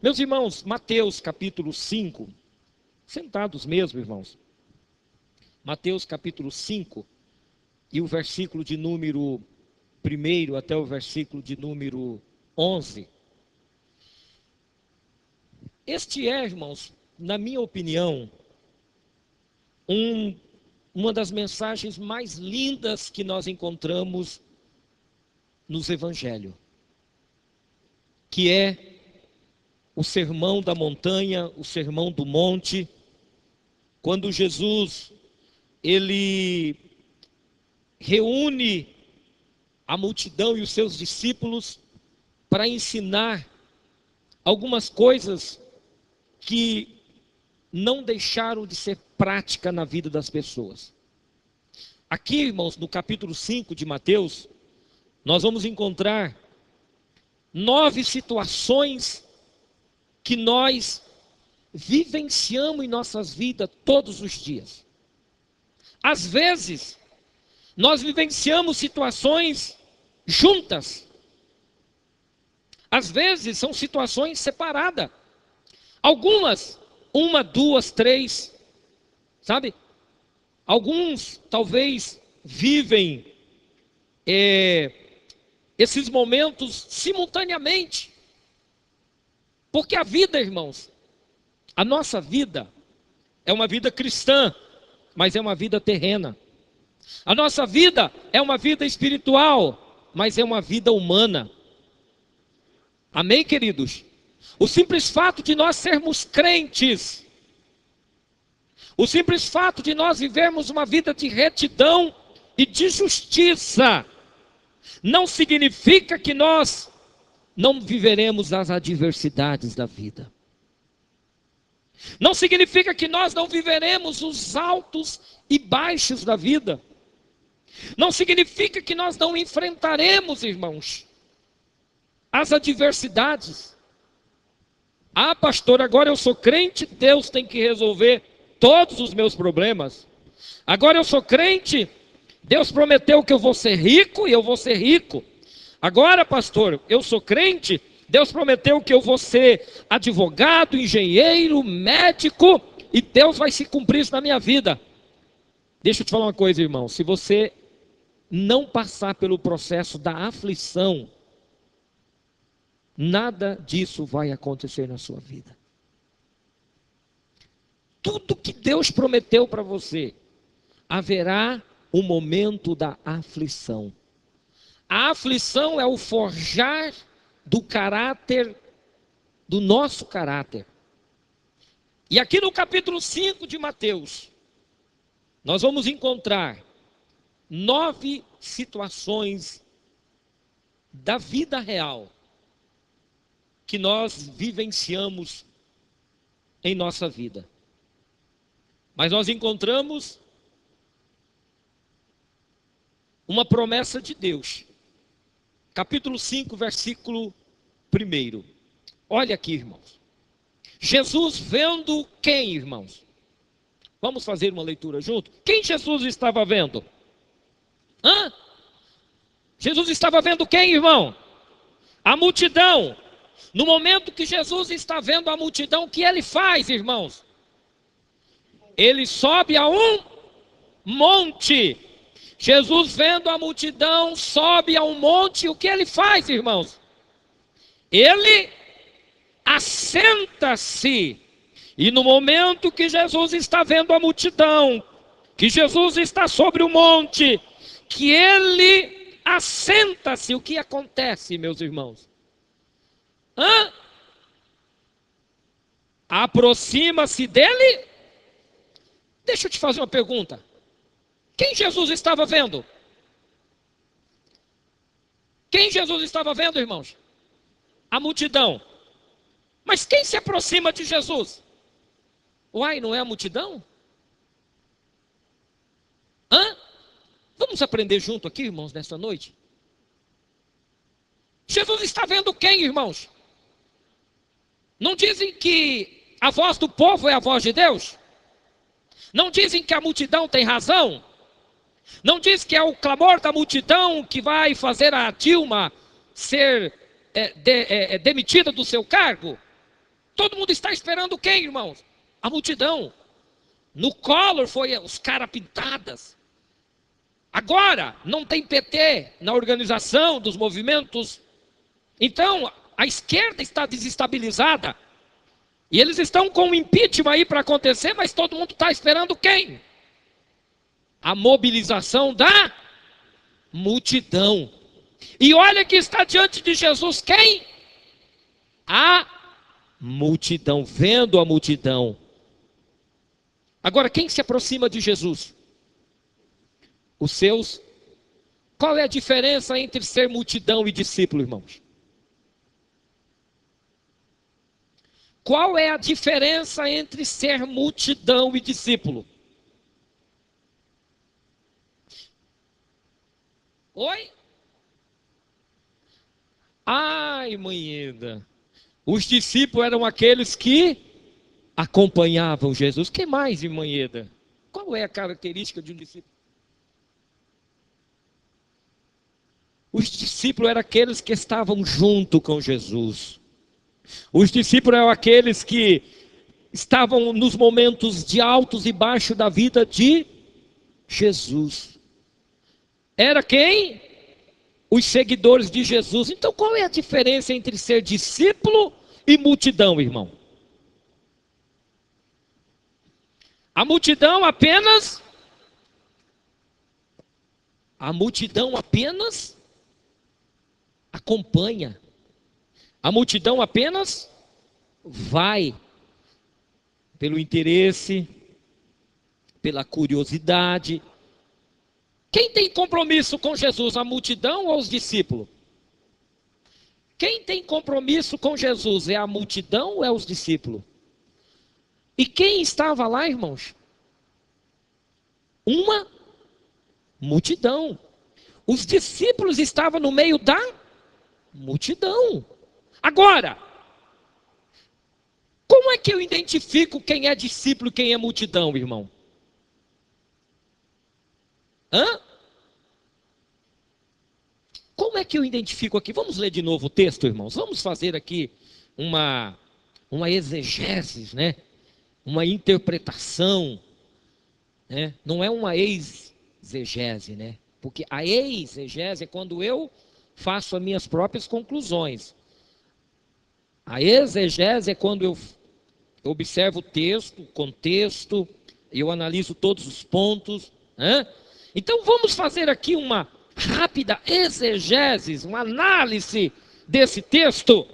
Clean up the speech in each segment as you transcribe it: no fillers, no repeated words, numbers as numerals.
Meus irmãos, Mateus capítulo 5, sentados mesmo, irmãos. Mateus capítulo 5 e o versículo de número 1 até o versículo de número 11. Este é, irmãos, na minha opinião, uma das mensagens mais lindas que nós encontramos nos evangelhos, que é o sermão da montanha, o sermão do monte, quando Jesus, ele reúne a multidão e os seus discípulos para ensinar algumas coisas que não deixaram de ser prática na vida das pessoas. Aqui, irmãos, no capítulo 5 de Mateus, nós vamos encontrar 9 situações que nós vivenciamos em nossas vidas todos os dias. Às vezes, nós vivenciamos situações juntas. Às vezes, são situações separadas. Algumas, 1, 2, 3, sabe? Alguns, talvez, vivem esses momentos simultaneamente. Porque a vida, irmãos, a nossa vida é uma vida cristã, mas é uma vida terrena. A nossa vida é uma vida espiritual, mas é uma vida humana. Amém, queridos? O simples fato de nós sermos crentes, o simples fato de nós vivermos uma vida de retidão e de justiça, não significa que nós não viveremos as adversidades da vida. Não significa que nós não viveremos os altos e baixos da vida. Não significa que nós não enfrentaremos, irmãos, as adversidades. Ah, pastor, agora eu sou crente, Deus tem que resolver todos os meus problemas. Agora eu sou crente, Deus prometeu que eu vou ser rico e eu vou ser rico. Agora, pastor, eu sou crente, Deus prometeu que eu vou ser advogado, engenheiro, médico, e Deus vai se cumprir isso na minha vida. Deixa eu te falar uma coisa, irmão. Se você não passar pelo processo da aflição, nada disso vai acontecer na sua vida. Tudo que Deus prometeu para você, haverá um momento da aflição. A aflição é o forjar do caráter, do nosso caráter. E aqui no capítulo 5 de Mateus, nós vamos encontrar 9 situações da vida real que nós vivenciamos em nossa vida. Mas nós encontramos uma promessa de Deus. Capítulo 5, versículo 1. Olha aqui, irmãos. Jesus vendo quem, irmãos? Vamos fazer uma leitura junto? Quem Jesus estava vendo? Jesus estava vendo quem, irmão? A multidão. No momento que Jesus está vendo a multidão, o que ele faz, irmãos? Ele sobe a um monte. Jesus vendo a multidão, sobe a um monte. O que ele faz, irmãos? Ele assenta-se. E no momento que Jesus está vendo a multidão, que Jesus está sobre o monte, que ele assenta-se, o que acontece, meus irmãos? Aproxima-se dele. Deixa eu te fazer uma pergunta. Quem Jesus estava vendo? Quem Jesus estava vendo, irmãos? A multidão. Mas quem se aproxima de Jesus? Uai, não é a multidão? Vamos aprender junto aqui, irmãos, nesta noite? Jesus está vendo quem, irmãos? Não dizem que a voz do povo é a voz de Deus? Não dizem que a multidão tem razão? Não diz que é o clamor da multidão que vai fazer a Dilma ser demitida do seu cargo? Todo mundo está esperando quem, irmãos? A multidão. No Collor foi os caras pintadas. Agora, não tem PT na organização dos movimentos. Então, a esquerda está desestabilizada. E eles estão com um impeachment aí para acontecer, mas todo mundo está esperando quem? A mobilização da multidão. E olha que está diante de Jesus quem? A multidão, vendo a multidão. Agora, quem se aproxima de Jesus? Os seus. Qual é a diferença entre ser multidão e discípulo, irmãos? Qual é a diferença entre ser multidão e discípulo? Oi? Ai, manheda. Os discípulos eram aqueles que acompanhavam Jesus. O que mais, manheda? Qual é a característica de um discípulo? Os discípulos eram aqueles que estavam junto com Jesus. Os discípulos eram aqueles que estavam nos momentos de altos e baixos da vida de Jesus. Era quem? Os seguidores de Jesus. Então qual é a diferença entre ser discípulo e multidão, irmão? A multidão apenas acompanha. A multidão apenas vai pelo interesse, pela curiosidade. Quem tem compromisso com Jesus, a multidão ou os discípulos? Quem tem compromisso com Jesus, é a multidão ou é os discípulos? E quem estava lá, irmãos? Uma multidão. Os discípulos estavam no meio da multidão. Agora, como é que eu identifico quem é discípulo e quem é multidão, irmão? Como é que eu identifico aqui? Vamos ler de novo o texto, irmãos. Vamos fazer aqui uma exegese, né? Uma interpretação, né? Não é uma exegese, né? Porque a exegese é quando eu faço as minhas próprias conclusões. A exegese é quando eu observo o texto, o contexto, eu analiso todos os pontos, né? Então vamos fazer aqui uma rápida exegese, uma análise desse texto.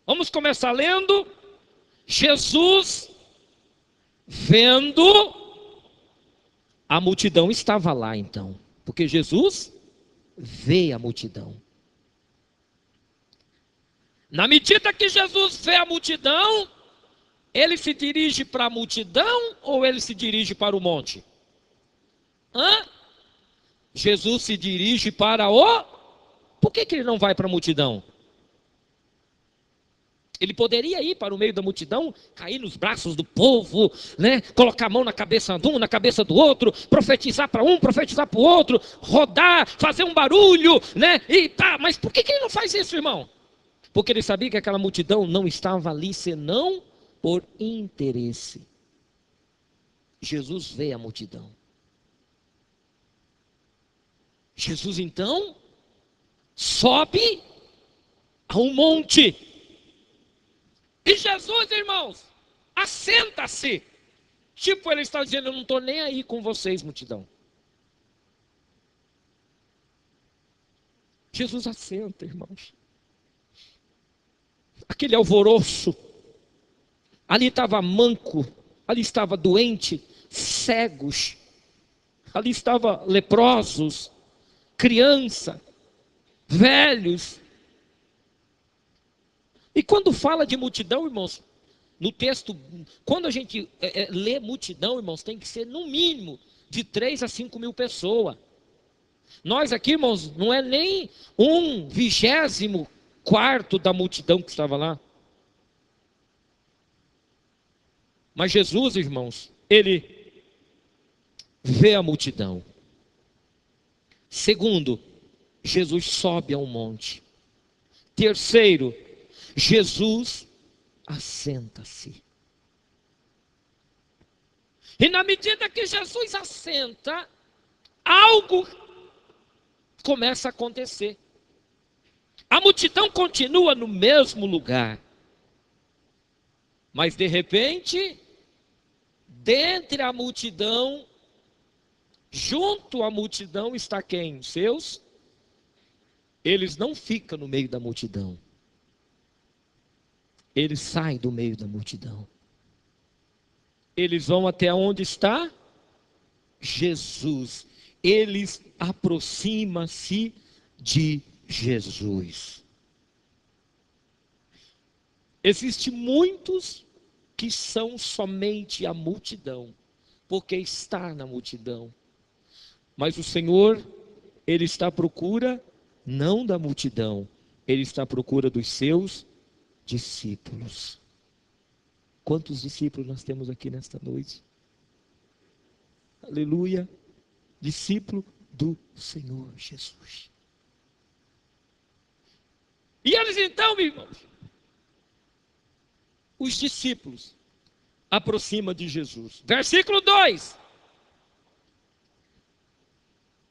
Vamos começar lendo. Jesus, vendo a multidão, estava lá então, porque Jesus vê a multidão. Na medida que Jesus vê a multidão, ele se dirige para a multidão ou ele se dirige para o monte? Jesus se dirige para o... Por que ele não vai para a multidão? Ele poderia ir para o meio da multidão, cair nos braços do povo, né? Colocar a mão na cabeça de um, na cabeça do outro, profetizar para um, profetizar para o outro, rodar, fazer um barulho, né? E tá, mas por que ele não faz isso, irmão? Porque ele sabia que aquela multidão não estava ali senão por interesse. Jesus vê a multidão. Jesus então sobe a um monte. E Jesus, irmãos, assenta-se. Tipo, ele está dizendo, eu não estou nem aí com vocês, multidão. Jesus assenta, irmãos. Aquele alvoroço. Ali estava manco, ali estava doente, cegos. Ali estava leprosos, criança, velhos. E quando fala de multidão, irmãos, no texto, quando a gente lê multidão, irmãos, tem que ser no mínimo de 3 a 5 mil pessoas. Nós aqui, irmãos, não é nem 1/24 da multidão que estava lá. Mas Jesus, irmãos, ele vê a multidão. Segundo, Jesus sobe a um monte. Terceiro, Jesus assenta-se. E na medida que Jesus assenta, algo começa a acontecer. A multidão continua no mesmo lugar. Mas de repente, dentre a multidão, junto à multidão está quem? Seus? Eles não ficam no meio da multidão. Eles saem do meio da multidão. Eles vão até onde está Jesus. Eles aproximam-se de Jesus. Existem muitos que são somente a multidão, porque está na multidão. Mas o Senhor, Ele está à procura não da multidão, Ele está à procura dos seus discípulos. Quantos discípulos nós temos aqui nesta noite? Aleluia. Discípulo do Senhor Jesus. E eles então, meus irmãos, os discípulos aproximam de Jesus. Versículo 2.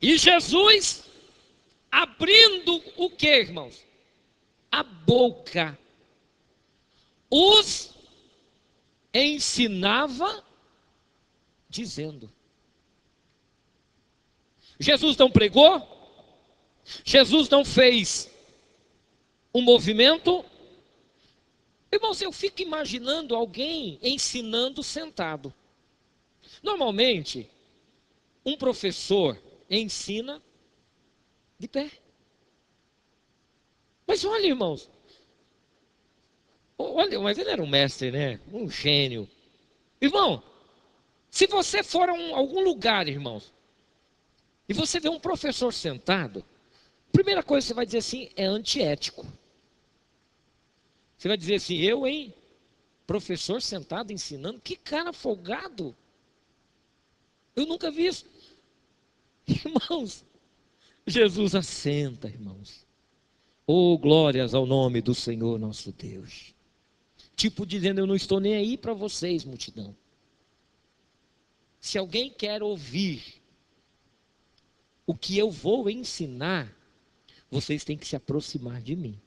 E Jesus, abrindo o que, irmãos? A boca, os ensinava dizendo. Jesus não pregou, Jesus não fez um movimento. Irmãos, eu fico imaginando alguém ensinando sentado. Normalmente, um professor ensina de pé. Mas olha, irmãos, olha, mas ele era um mestre, né? Um gênio. Irmão, se você for a algum lugar, irmãos, e você vê um professor sentado, a primeira coisa que você vai dizer assim, é antiético. Você vai dizer assim, eu, hein? Professor sentado ensinando, que cara folgado. Eu nunca vi isso. Irmãos, Jesus assenta, irmãos. Oh, glórias ao nome do Senhor nosso Deus. Tipo dizendo, eu não estou nem aí para vocês, multidão. Se alguém quer ouvir o que eu vou ensinar, vocês têm que se aproximar de mim.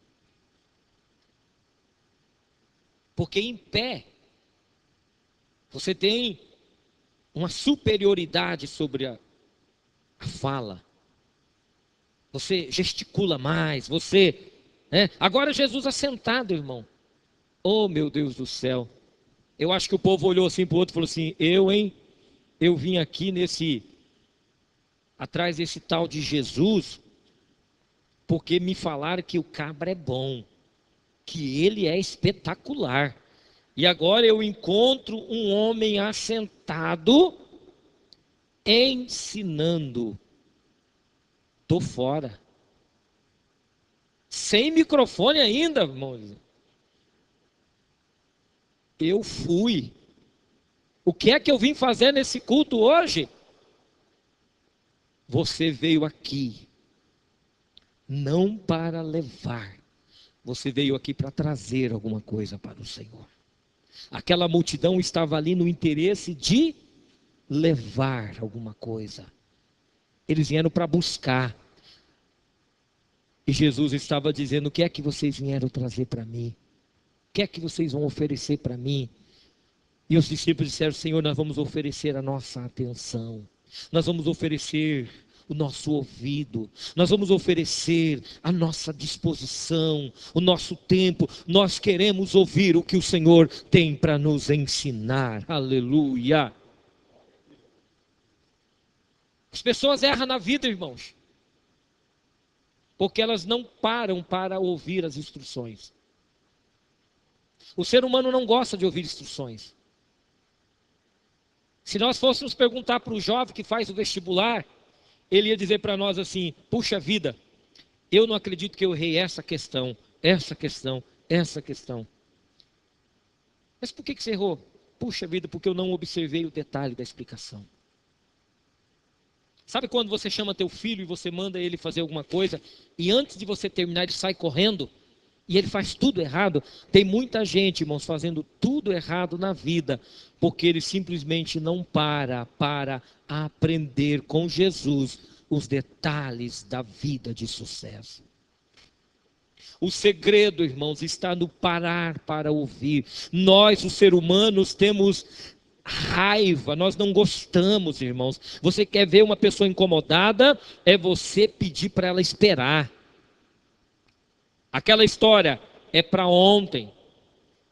Porque em pé, você tem uma superioridade sobre a fala. Você gesticula mais, você... Agora Jesus assentado, irmão. Oh, meu Deus do céu. Eu acho que o povo olhou assim para o outro e falou assim, eu vim aqui atrás desse tal de Jesus, porque me falaram que o cabra é bom, que ele é espetacular. E agora eu encontro um homem assentado, ensinando. Estou fora. Sem microfone ainda, irmãos. Eu fui. O que é que eu vim fazer nesse culto hoje? Você veio aqui, não para levar. Você veio aqui para trazer alguma coisa para o Senhor. Aquela multidão estava ali no interesse de levar alguma coisa. Eles vieram para buscar. E Jesus estava dizendo, o que é que vocês vieram trazer para mim? O que é que vocês vão oferecer para mim? E os discípulos disseram, Senhor, nós vamos oferecer a nossa atenção. Nós vamos oferecer o nosso ouvido. Nós vamos oferecer a nossa disposição, o nosso tempo. Nós queremos ouvir o que o Senhor tem para nos ensinar. Aleluia. As pessoas erram na vida, irmãos, porque elas não param para ouvir as instruções. O ser humano não gosta de ouvir instruções. Se nós fôssemos perguntar para o jovem que faz o vestibular, ele ia dizer para nós assim, puxa vida, eu não acredito que eu errei essa questão, essa questão, essa questão. Mas por que você errou? Puxa vida, porque eu não observei o detalhe da explicação. Sabe quando você chama teu filho e você manda ele fazer alguma coisa, e antes de você terminar ele sai correndo, e ele faz tudo errado. Tem muita gente, irmãos, fazendo tudo errado na vida, porque ele simplesmente não para aprender com Jesus os detalhes da vida de sucesso. O segredo, irmãos, está no parar para ouvir. Nós, os seres humanos, temos raiva, nós não gostamos, irmãos. Você quer ver uma pessoa incomodada, é você pedir para ela esperar. Aquela história é para ontem.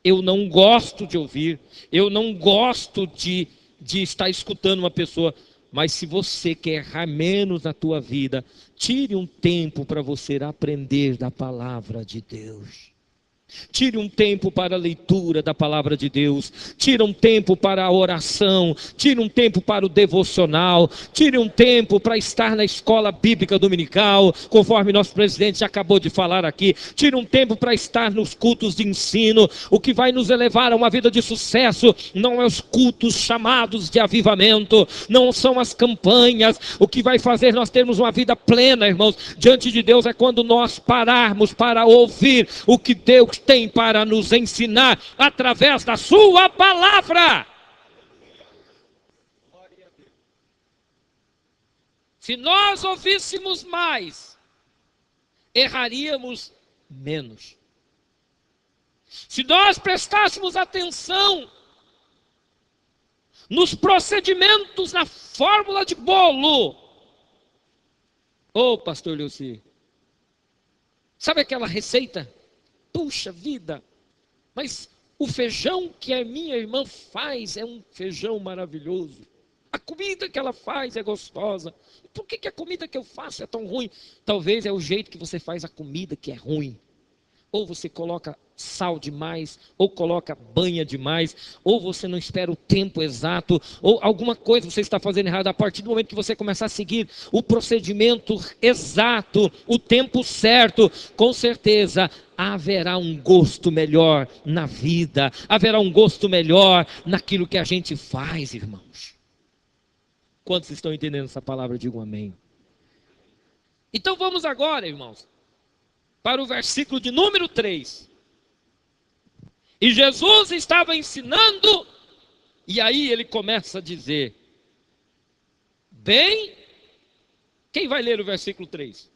Eu não gosto de ouvir, eu não gosto de estar escutando uma pessoa. Mas se você quer errar menos na tua vida, tire um tempo para você aprender da palavra de Deus. Tire um tempo para a leitura da palavra de Deus. Tire um tempo para a oração. Tire um tempo para o devocional. Tire um tempo para estar na escola bíblica dominical, conforme nosso presidente já acabou de falar aqui. Tire um tempo para estar nos cultos de ensino. O que vai nos elevar a uma vida de sucesso não é os cultos chamados de avivamento, não são as campanhas. O que vai fazer nós termos uma vida plena, irmãos, diante de Deus, é quando nós pararmos para ouvir o que Deus tem para nos ensinar através da sua palavra. Se nós ouvíssemos mais, erraríamos menos. Se nós prestássemos atenção nos procedimentos, na fórmula de bolo. Ô, pastor Leuci, sabe aquela receita? Puxa vida, mas o feijão que a minha irmã faz é um feijão maravilhoso. A comida que ela faz é gostosa. Por que a comida que eu faço é tão ruim? Talvez é o jeito que você faz a comida que é ruim. Ou você coloca sal demais, ou coloca banha demais, ou você não espera o tempo exato, ou alguma coisa você está fazendo errado. A partir do momento que você começar a seguir o procedimento exato, o tempo certo, com certeza haverá um gosto melhor na vida, haverá um gosto melhor naquilo que a gente faz, irmãos. Quantos estão entendendo essa palavra? Digam amém. Então vamos agora, irmãos, para o versículo de número 3. E Jesus estava ensinando, e aí ele começa a dizer, bem, quem vai ler o versículo 3?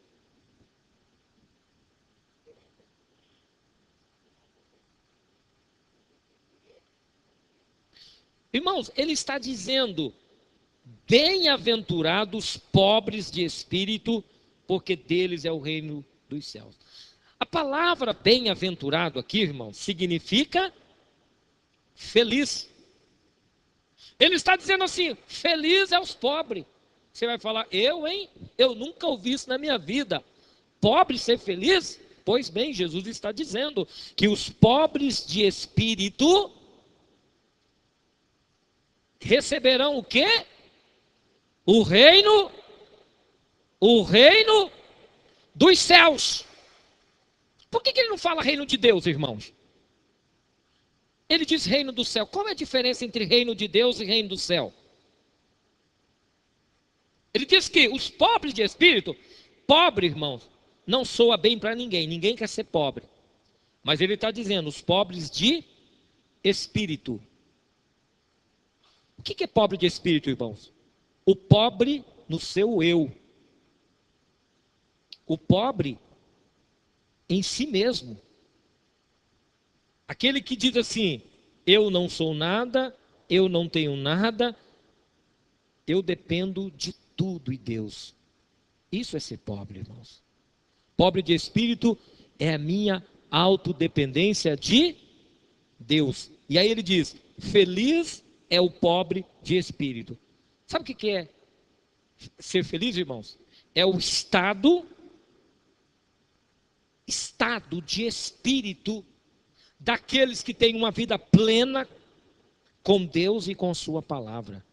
Irmãos, ele está dizendo, bem-aventurados pobres de espírito, porque deles é o reino dos céus. A palavra bem-aventurado aqui, irmão, significa feliz. Ele está dizendo assim, feliz é os pobres. Você vai falar, eu nunca ouvi isso na minha vida. Pobre ser feliz? Pois bem, Jesus está dizendo que os pobres de espírito receberão o quê? O reino dos céus. Por que ele não fala reino de Deus, irmãos? Ele diz reino do céu. Qual é a diferença entre reino de Deus e reino do céu? Ele diz que os pobres de espírito, pobre, irmãos, não soa bem para ninguém. Ninguém quer ser pobre. Mas ele está dizendo, os pobres de espírito. O que é pobre de espírito, irmãos? O pobre no seu eu. O pobre em si mesmo. Aquele que diz assim, eu não sou nada, eu não tenho nada, eu dependo de tudo e Deus. Isso é ser pobre, irmãos. Pobre de espírito é a minha autodependência de Deus. E aí ele diz, feliz é o pobre de espírito. Sabe o que é ser feliz, irmãos? É o estado de espírito daqueles que têm uma vida plena com Deus e com sua palavra.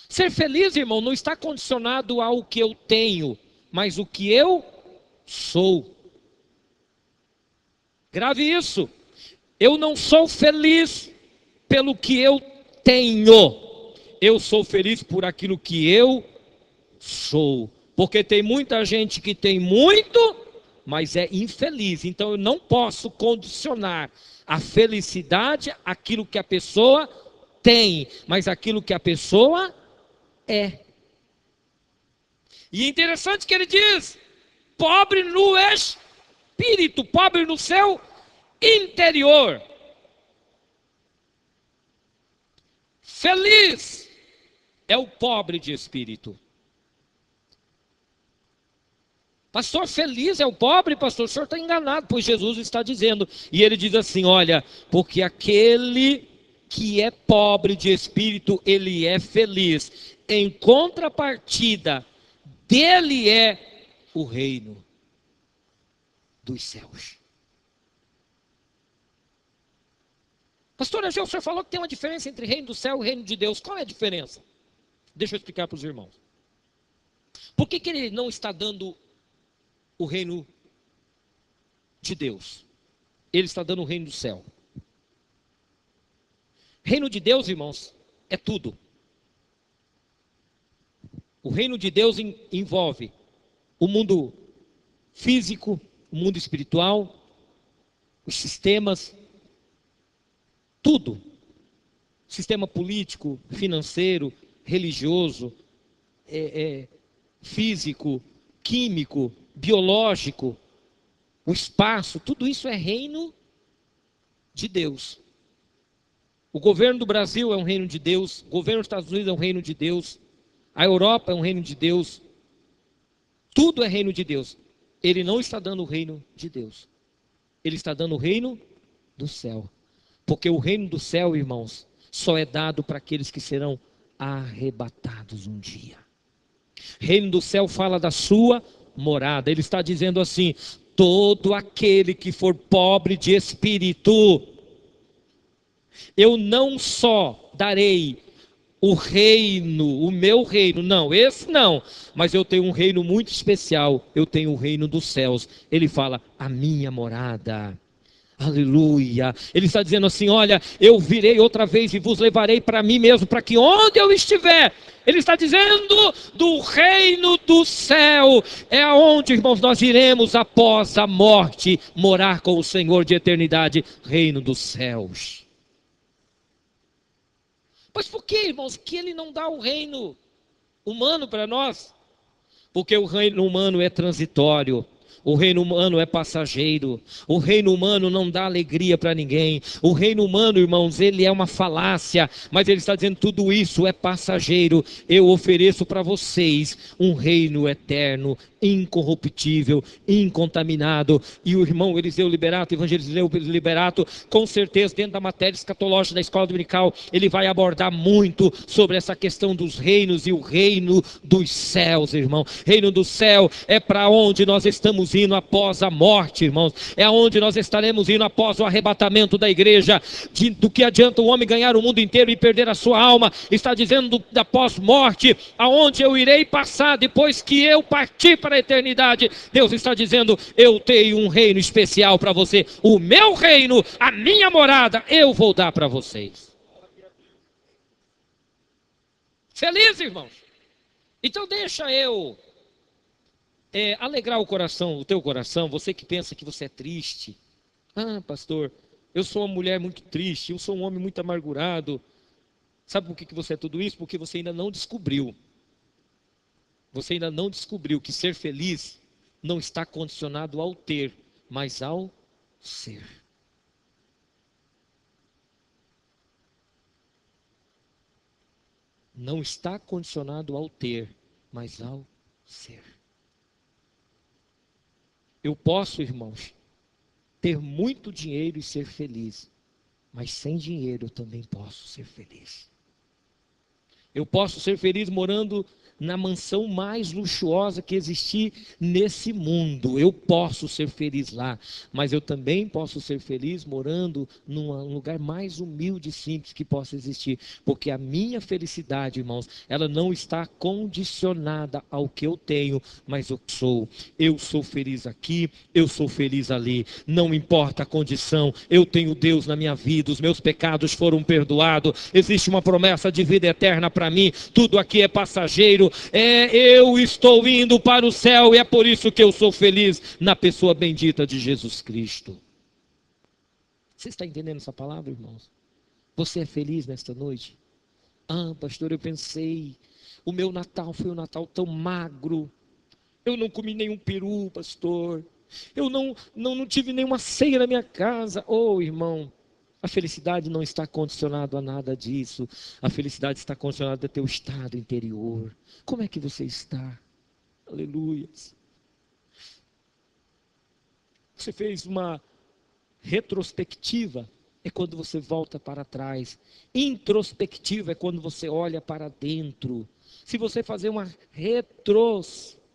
Ser feliz, irmão, não está condicionado ao que eu tenho, mas o que eu sou. Grave isso. Eu não sou feliz pelo que eu tenho. Eu sou feliz por aquilo que eu sou. Porque tem muita gente que tem muito, mas é infeliz. Então eu não posso condicionar a felicidade àquilo que a pessoa tem, mas àquilo que a pessoa é. E é interessante que ele diz: pobre no espírito, pobre no seu interior. Feliz é o pobre de espírito. Pastor, feliz é o pobre? Pastor, o senhor está enganado, pois Jesus está dizendo. E ele diz assim: olha, porque aquele que é pobre de espírito, ele é feliz. Em contrapartida, dele é o reino dos céus. Pastor Angel, o senhor falou que tem uma diferença entre reino do céu e reino de Deus. Qual é a diferença? Deixa eu explicar para os irmãos. Por que ele não está dando o reino de Deus? Ele está dando o reino do céu. Reino de Deus, irmãos, é tudo. O reino de Deus envolve o mundo físico, o mundo espiritual, os sistemas, tudo. Sistema político, financeiro, religioso, físico, químico, biológico, o espaço, tudo isso é reino de Deus. O governo do Brasil é um reino de Deus, o governo dos Estados Unidos é um reino de Deus, a Europa é um reino de Deus, tudo é reino de Deus. Ele não está dando o reino de Deus, ele está dando o reino do céu, porque o reino do céu, irmãos, só é dado para aqueles que serão arrebatados um dia. Reino do céu fala da sua morada. Ele está dizendo assim: todo aquele que for pobre de espírito, eu não só darei o reino, o meu reino, não, esse não, mas eu tenho um reino muito especial, eu tenho o reino dos céus. Ele fala, a minha morada. Aleluia. Ele está dizendo assim: olha, eu virei outra vez e vos levarei para mim mesmo, para que onde eu estiver, ele está dizendo do reino do céu, é aonde, irmãos, nós iremos após a morte, morar com o Senhor de eternidade, reino dos céus. Mas por que, irmãos, que ele não dá o reino humano para nós? Porque o reino humano é transitório. O reino humano é passageiro. O reino humano não dá alegria para ninguém. O reino humano, irmãos, ele é uma falácia. Mas ele está dizendo, tudo isso é passageiro. Eu ofereço para vocês um reino eterno, incorruptível, incontaminado. E o irmão Eliseu Liberato, evangelista Liberato, com certeza dentro da matéria escatológica da escola dominical, ele vai abordar muito sobre essa questão dos reinos e o reino dos céus, irmão. Reino do céu é para onde nós estamos indo após a morte, irmãos. É aonde nós estaremos indo após o arrebatamento da igreja. Do que adianta o homem ganhar o mundo inteiro e perder a sua alma? Está dizendo da pós-morte, aonde eu irei passar depois que eu partir para a eternidade. Deus está dizendo, eu tenho um reino especial para você. O meu reino, a minha morada, eu vou dar para vocês. Feliz, irmãos? Então deixa eu alegrar o coração, o teu coração, você que pensa que você é triste. Ah, pastor, eu sou uma mulher muito triste, eu sou um homem muito amargurado. Sabe por que você é tudo isso? Porque você ainda não descobriu. Você ainda não descobriu que ser feliz não está condicionado ao ter, mas ao ser. Não está condicionado ao ter, mas ao ser. Eu posso, irmãos, ter muito dinheiro e ser feliz, mas sem dinheiro eu também posso ser feliz. Eu posso ser feliz morando na mansão mais luxuosa que existir nesse mundo. Eu posso ser feliz lá, mas eu também posso ser feliz morando num lugar mais humilde e simples que possa existir, porque a minha felicidade, irmãos, ela não está condicionada ao que eu tenho, mas eu sou. Eu sou feliz aqui, eu sou feliz ali, não importa a condição, eu tenho Deus na minha vida, os meus pecados foram perdoados, existe uma promessa de vida eterna para para mim, tudo aqui é passageiro, eu estou indo para o céu e é por isso que eu sou feliz na pessoa bendita de Jesus Cristo. Você está entendendo essa palavra, irmãos? Você é feliz nesta noite? Ah, pastor, eu pensei, o meu Natal foi um Natal tão magro, eu não comi nenhum peru, pastor, eu não tive nenhuma ceia na minha casa. Oh, irmão, a felicidade não está condicionada a nada disso. A felicidade está condicionada ao teu estado interior. Como é que você está? Aleluia. Você fez uma retrospectiva, é quando você volta para trás. Introspectiva é quando você olha para dentro. Se você fazer uma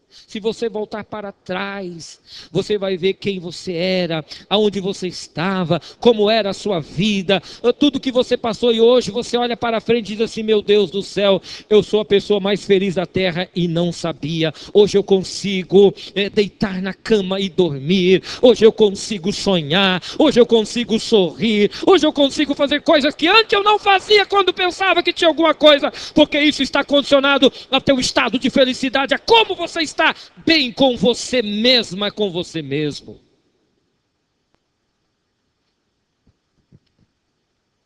se você voltar para trás, você vai ver quem você era, aonde você estava, como era a sua vida, tudo que você passou, e hoje você olha para frente e diz assim: meu Deus do céu, eu sou a pessoa mais feliz da terra e não sabia. Hoje eu consigo deitar na cama e dormir, hoje eu consigo sonhar, hoje eu consigo sorrir, hoje eu consigo fazer coisas que antes eu não fazia quando pensava que tinha alguma coisa, porque isso está condicionado ao teu estado de felicidade, a como você está bem com você mesma, com você mesmo.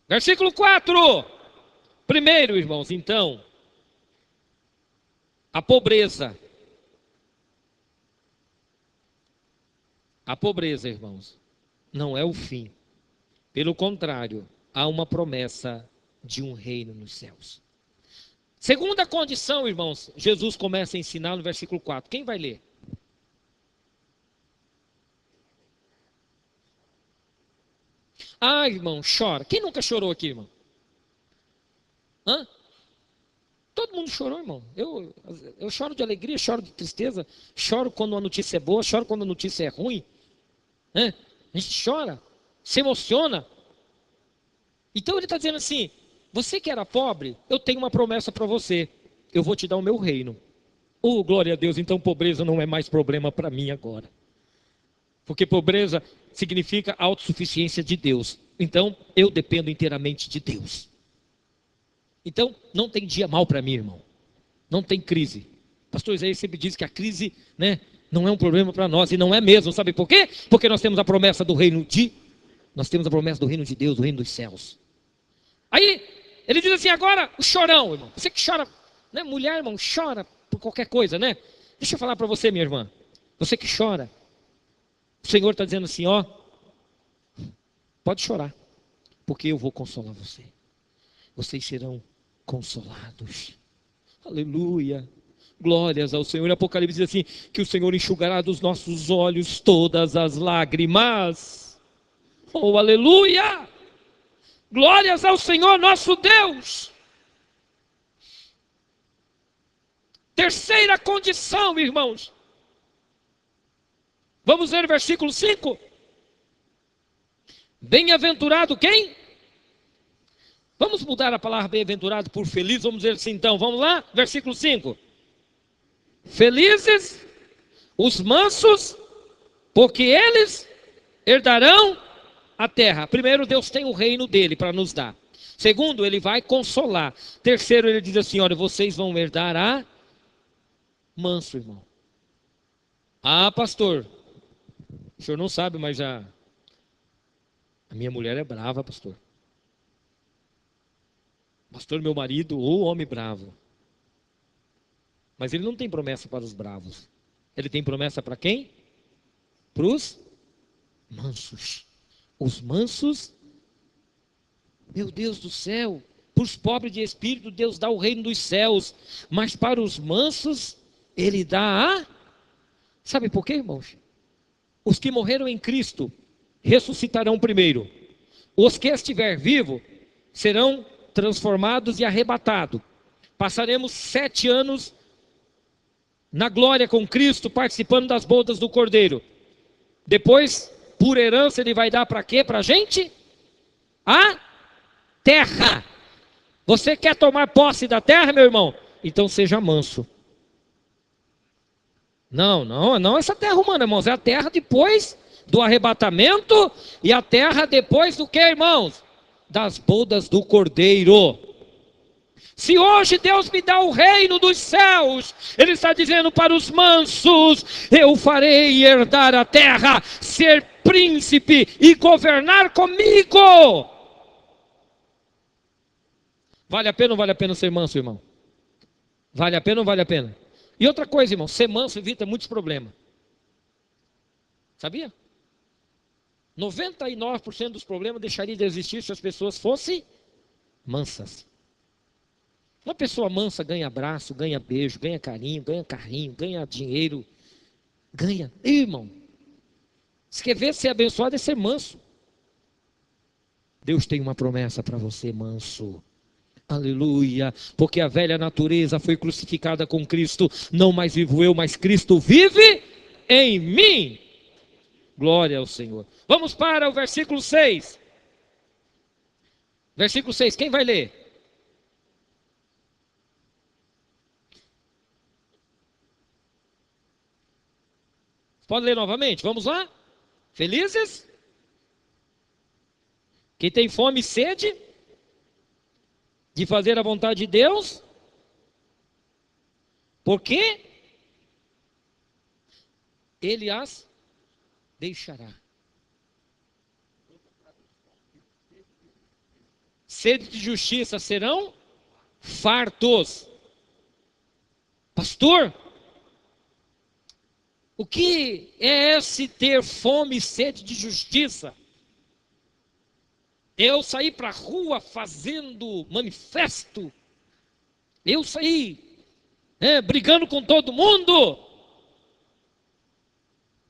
Versículo 4. Primeiro, irmãos, então, a pobreza. A pobreza, irmãos, não é o fim. Pelo contrário, há uma promessa de um reino nos céus. Segunda condição, irmãos, Jesus começa a ensinar no versículo 4. Quem vai ler? Ah, irmão, chora. Quem nunca chorou aqui, irmão? Hã? Todo mundo chorou, irmão. Eu choro de alegria, choro de tristeza, choro quando a notícia é boa, choro quando a notícia é ruim. A gente chora, se emociona. Então ele está dizendo assim: você que era pobre, eu tenho uma promessa para você. Eu vou te dar o meu reino. Oh, glória a Deus, então pobreza não é mais problema para mim agora. Porque pobreza significa autossuficiência de Deus. Então, eu dependo inteiramente de Deus. Então, não tem dia mal para mim, irmão. Não tem crise. Pastor Isaías sempre diz que a crise, não é um problema para nós. E não é mesmo, sabe por quê? Porque nós temos a promessa do reino de... Nós temos a promessa do reino de Deus, do reino dos céus. Aí, ele diz assim, agora, o chorão, irmão. Você que chora, mulher, irmão, chora por qualquer coisa, Deixa eu falar para você, minha irmã. Você que chora. O Senhor está dizendo assim, pode chorar, porque eu vou consolar você. Vocês serão consolados. Aleluia. Glórias ao Senhor. Apocalipse diz assim, que o Senhor enxugará dos nossos olhos todas as lágrimas. Oh, aleluia. Glórias ao Senhor nosso Deus. Terceira condição, irmãos. Vamos ver o versículo 5. Bem-aventurado quem? Vamos mudar a palavra bem-aventurado por feliz. Vamos dizer assim então, vamos lá? Versículo 5. Felizes os mansos, porque eles herdarão a terra. Primeiro, Deus tem o reino dele para nos dar. Segundo, ele vai consolar. Terceiro, ele diz assim, olha, vocês vão herdar a manso, irmão. Ah, pastor, o senhor não sabe, mas a minha mulher é brava, pastor. Pastor, meu marido, ou homem bravo. Mas ele não tem promessa para os bravos. Ele tem promessa para quem? Para os mansos. Os mansos, meu Deus do céu, para os pobres de espírito, Deus dá o reino dos céus. Mas para os mansos, ele dá a... Sabe por quê, irmãos? Os que morreram em Cristo ressuscitarão primeiro. Os que estiver vivo serão transformados e arrebatados. Passaremos 7 anos na glória com Cristo, participando das bodas do Cordeiro. Depois, por herança, ele vai dar para quê? Para a gente? A terra. Você quer tomar posse da terra, meu irmão? Então seja manso. Não essa terra humana, irmãos. É a terra depois do arrebatamento e a terra depois do que, irmãos? Das bodas do Cordeiro. Se hoje Deus me dá o reino dos céus, Ele está dizendo para os mansos: eu farei herdar a terra, ser príncipe e governar comigo. Vale a pena ou vale a pena ser manso, irmão? Vale a pena ou vale a pena? E outra coisa, irmão, ser manso evita muitos problemas. Sabia? 99% dos problemas deixariam de existir se as pessoas fossem mansas. Uma pessoa mansa ganha abraço, ganha beijo, ganha carinho, ganha carrinho, ganha dinheiro, ganha. Irmão, se quer ver ser abençoado é ser manso. Deus tem uma promessa para você, manso. Aleluia, porque a velha natureza foi crucificada com Cristo, não mais vivo eu, mas Cristo vive em mim. Glória ao Senhor. Vamos para o versículo 6. Versículo 6, quem vai ler? Pode ler novamente, vamos lá? Felizes? Quem tem fome e sede de fazer a vontade de Deus? Porque Ele as deixará. Sede de justiça serão fartos. Pastor, o que é esse ter fome e sede de justiça? Eu saí para a rua fazendo manifesto. Eu saí brigando com todo mundo.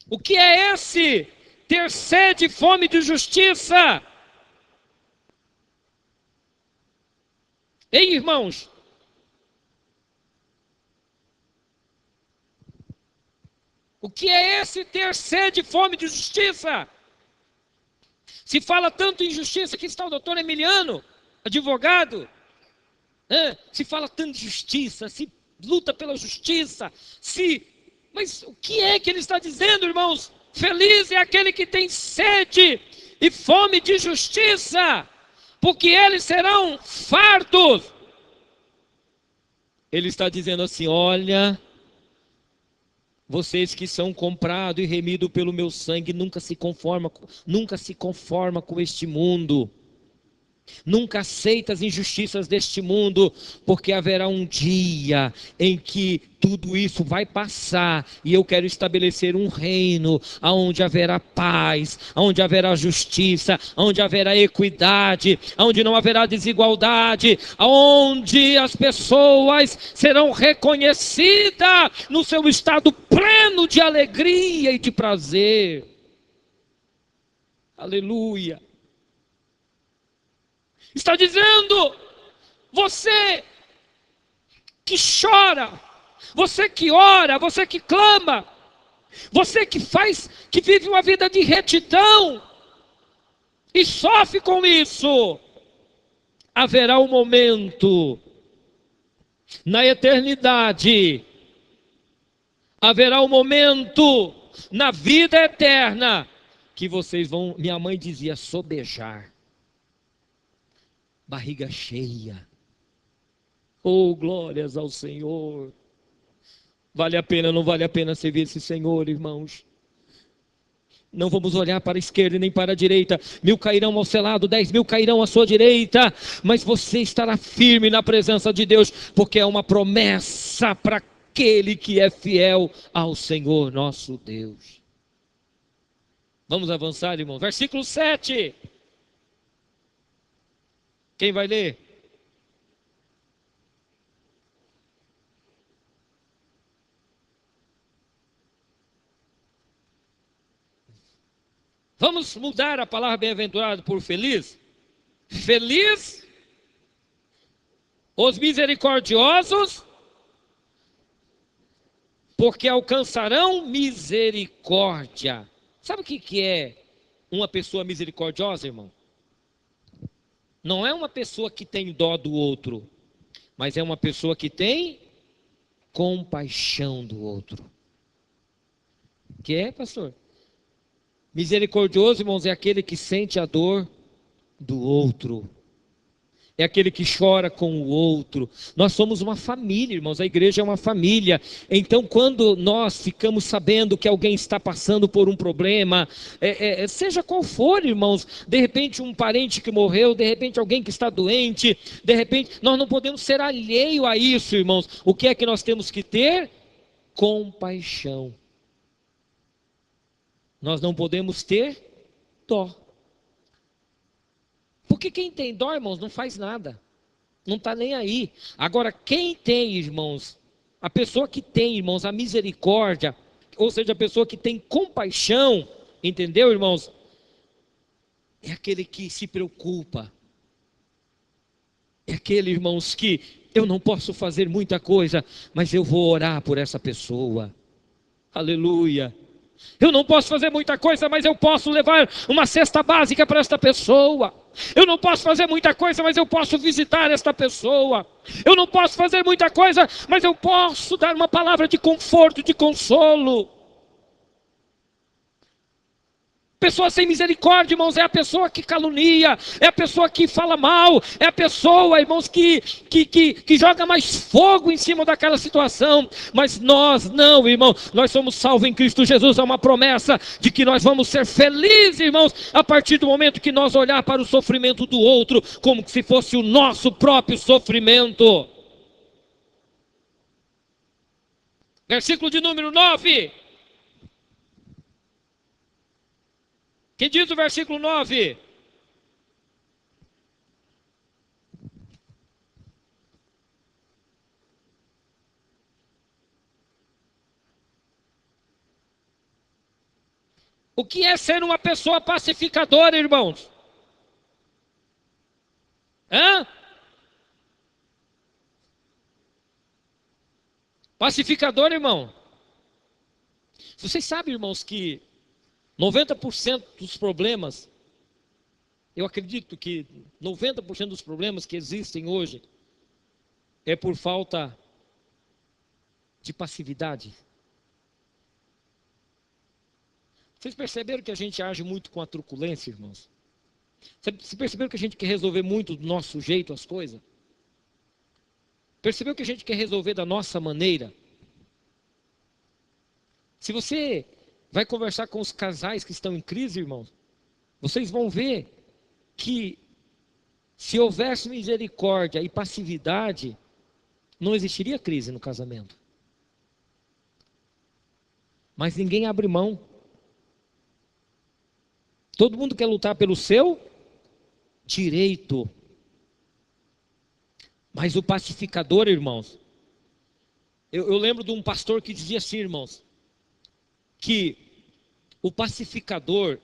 O que é esse ter sede e fome de justiça? Ei, irmãos, o que é esse ter sede e fome de justiça? Se fala tanto em justiça, aqui está o doutor Emiliano, advogado. Se fala tanto de justiça, se luta pela justiça, mas o que é que ele está dizendo, irmãos? Feliz é aquele que tem sede e fome de justiça, porque eles serão fartos. Ele está dizendo assim: olha, vocês que são comprados e remidos pelo meu sangue, nunca se conforma com este mundo. Nunca aceita as injustiças deste mundo, porque haverá um dia em que tudo isso vai passar, e eu quero estabelecer um reino, onde haverá paz, onde haverá justiça, onde haverá equidade, onde não haverá desigualdade, onde as pessoas serão reconhecidas no seu estado pleno de alegria e de prazer. Aleluia. Está dizendo: você que chora, você que ora, você que clama, você que vive uma vida de retidão e sofre com isso, haverá um momento na eternidade, haverá um momento na vida eterna que vocês vão, minha mãe dizia, sobejar. Barriga cheia. Oh, glórias ao Senhor. Vale a pena, não vale a pena servir esse Senhor, irmãos? Não vamos olhar para a esquerda e nem para a direita. 1000 cairão ao seu lado, 10.000 cairão à sua direita, mas você estará firme na presença de Deus, porque é uma promessa para aquele que é fiel ao Senhor nosso Deus. Vamos avançar, irmão. Versículo 7. Quem vai ler? Vamos mudar a palavra bem-aventurado por feliz? Feliz os misericordiosos, porque alcançarão misericórdia. Sabe o que é uma pessoa misericordiosa, irmão? Não é uma pessoa que tem dó do outro, mas é uma pessoa que tem compaixão do outro. Que é, pastor? Misericordioso, irmãos, é aquele que sente a dor do outro. é aquele que chora com o outro. Nós somos uma família, irmãos, a igreja é uma família. Então, quando nós ficamos sabendo que alguém está passando por um problema, seja qual for, irmãos, de repente um parente que morreu, de repente alguém que está doente, de repente, nós não podemos ser alheio a isso, irmãos. O que é que nós temos que ter? Compaixão. Nós não podemos ter dó. Porque quem tem dó, irmãos, não faz nada. Não está nem aí. Agora, quem tem, irmãos, a pessoa que tem, irmãos, a misericórdia, ou seja, a pessoa que tem compaixão, entendeu, irmãos? É aquele que se preocupa. É aquele, irmãos, que eu não posso fazer muita coisa, mas eu vou orar por essa pessoa. Aleluia. Eu não posso fazer muita coisa, mas eu posso levar uma cesta básica para esta pessoa. Eu não posso fazer muita coisa, mas eu posso visitar esta pessoa. Eu não posso fazer muita coisa, mas eu posso dar uma palavra de conforto, de consolo. Pessoa sem misericórdia, irmãos, é a pessoa que calunia, é a pessoa que fala mal, é a pessoa, irmãos, que joga mais fogo em cima daquela situação. Mas nós não, irmão, nós somos salvos em Cristo Jesus. É uma promessa de que nós vamos ser felizes, irmãos, a partir do momento que nós olhar para o sofrimento do outro como se fosse o nosso próprio sofrimento. Versículo de número 9. Que diz o versículo 9? O que é ser uma pessoa pacificadora, irmãos? Hã? Pacificador, irmão. Vocês sabem, irmãos, que 90% dos problemas, eu acredito que 90% dos problemas que existem hoje é por falta de passividade. Vocês perceberam que a gente age muito com a truculência, irmãos? Vocês perceberam que a gente quer resolver muito do nosso jeito as coisas? Percebeu que a gente quer resolver da nossa maneira? Se você vai conversar com os casais que estão em crise, irmãos, vocês vão ver que se houvesse misericórdia e passividade, não existiria crise no casamento. Mas ninguém abre mão. Todo mundo quer lutar pelo seu direito. Mas o pacificador, irmãos, eu lembro de um pastor que dizia assim, irmãos, que o pacificador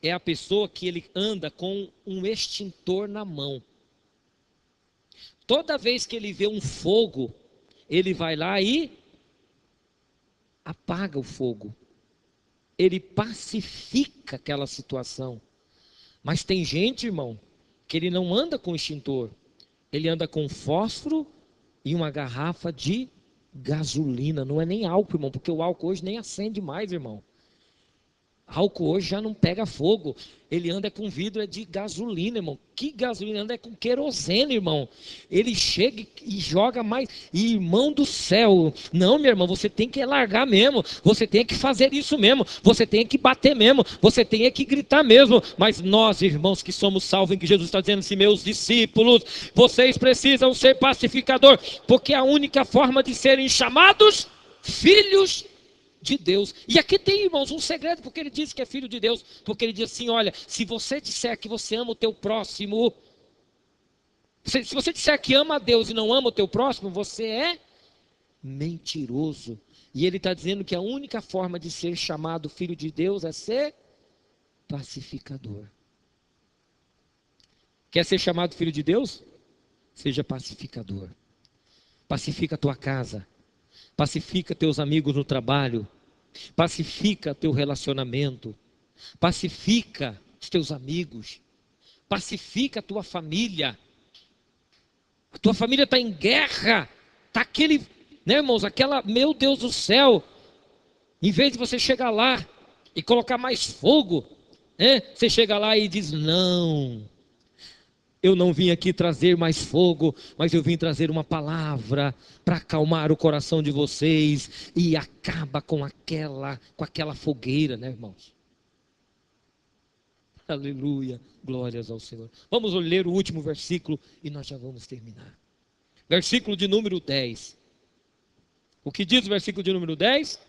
é a pessoa que ele anda com um extintor na mão. Toda vez que ele vê um fogo, ele vai lá e apaga o fogo. Ele pacifica aquela situação. Mas tem gente, irmão, que ele não anda com extintor. Ele anda com fósforo e uma garrafa de gasolina. Não é nem álcool, irmão, porque o álcool hoje nem acende mais, irmão. Álcool hoje já não pega fogo. Ele anda com vidro de gasolina, irmão. Que gasolina? Anda com querosene, irmão. Ele chega e joga mais. Irmão do céu. Não, meu irmão, você tem que largar mesmo. Você tem que fazer isso mesmo. Você tem que bater mesmo. Você tem que gritar mesmo. Mas nós, irmãos, que somos salvos, em que Jesus está dizendo assim, meus discípulos, vocês precisam ser pacificador, porque é a única forma de serem chamados filhos de Deus. E aqui tem, irmãos, um segredo, porque ele diz que é filho de Deus, porque ele diz assim, olha, se você disser que você ama o teu próximo, se você disser que ama a Deus e não ama o teu próximo, você é mentiroso. E ele está dizendo que a única forma de ser chamado filho de Deus é ser pacificador. Quer ser chamado filho de Deus? Seja pacificador. Pacifica a tua casa. Pacifica teus amigos no trabalho. Pacifica teu relacionamento. Pacifica os teus amigos. Pacifica a tua família. A tua família está em guerra. Está aquele, né, irmãos? Aquela, meu Deus do céu. Em vez de você chegar lá e colocar mais fogo, né? Você chega lá e diz, não. Eu não vim aqui trazer mais fogo, mas eu vim trazer uma palavra para acalmar o coração de vocês. E acaba com aquela fogueira, né, irmãos? Aleluia, glórias ao Senhor. Vamos ler o último versículo e nós já vamos terminar. Versículo de número 10. O que diz o versículo de número 10?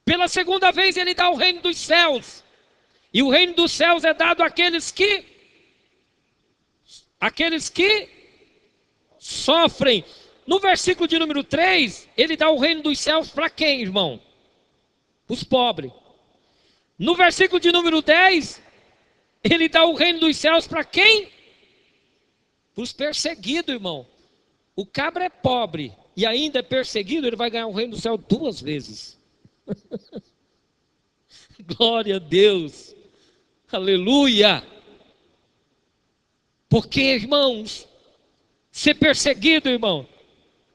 Pela segunda vez ele dá o reino dos céus. E o reino dos céus é dado àqueles que sofrem. No versículo de número 3, ele dá o reino dos céus para quem, irmão? Os pobres. No versículo de número 10, ele dá o reino dos céus para quem? Os perseguidos, irmão. O cabra é pobre e ainda é perseguido, ele vai ganhar o reino do céu 2 vezes. Glória a Deus. Aleluia. Porque, irmãos, ser perseguido, irmão.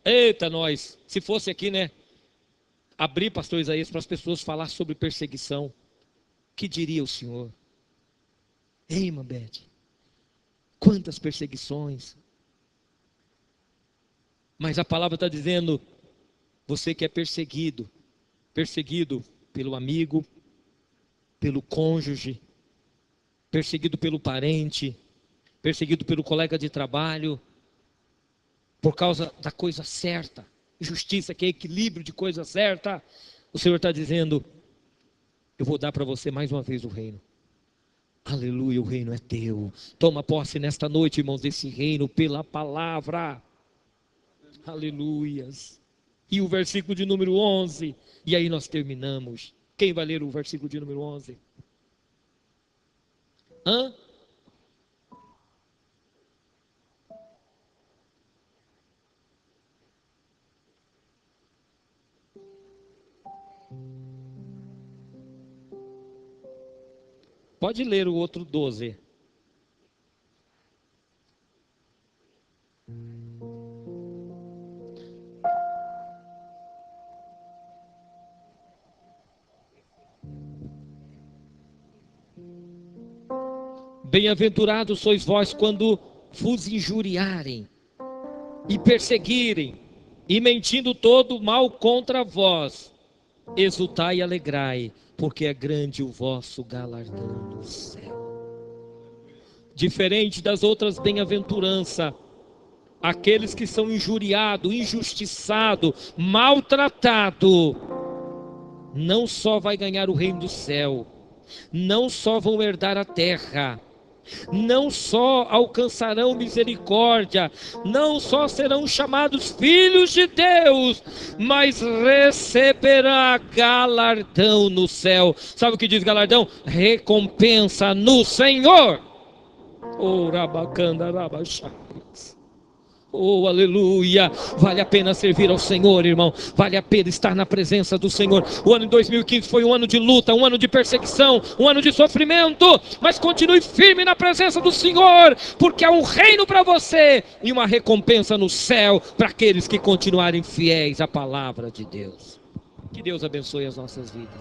Eita, nós. Se fosse aqui, né? Abrir, pastor Isaías, para as pessoas falar sobre perseguição. Que diria o Senhor? Ei, Mambete. Quantas perseguições. Mas a palavra está dizendo, você que é perseguido pelo amigo, pelo cônjuge, perseguido pelo parente, perseguido pelo colega de trabalho, por causa da coisa certa, justiça que é equilíbrio de coisa certa, o Senhor está dizendo, eu vou dar para você mais uma vez o reino. Aleluia, o reino é teu. Toma posse nesta noite, irmãos, desse reino pela palavra. Aleluias. E o versículo de número 11, e aí nós terminamos. Quem vai ler o versículo de número 11? Pode ler o outro 12. Bem-aventurados sois vós quando vos injuriarem e perseguirem, e mentindo todo mal contra vós, exultai e alegrai, porque é grande o vosso galardão no céu. Diferente das outras bem-aventuranças, aqueles que são injuriados, injustiçados, maltratados, não só vai ganhar o reino do céu, não só vão herdar a terra, não só alcançarão misericórdia, não só serão chamados filhos de Deus, mas receberá galardão no céu. Sabe o que diz galardão? Recompensa no Senhor. Oh, rabacanda, rabachá. Oh, aleluia, vale a pena servir ao Senhor, irmão, vale a pena estar na presença do Senhor. O ano de 2015 foi um ano de luta, um ano de perseguição, um ano de sofrimento, mas continue firme na presença do Senhor, porque há um reino para você e uma recompensa no céu para aqueles que continuarem fiéis à palavra de Deus. Que Deus abençoe as nossas vidas.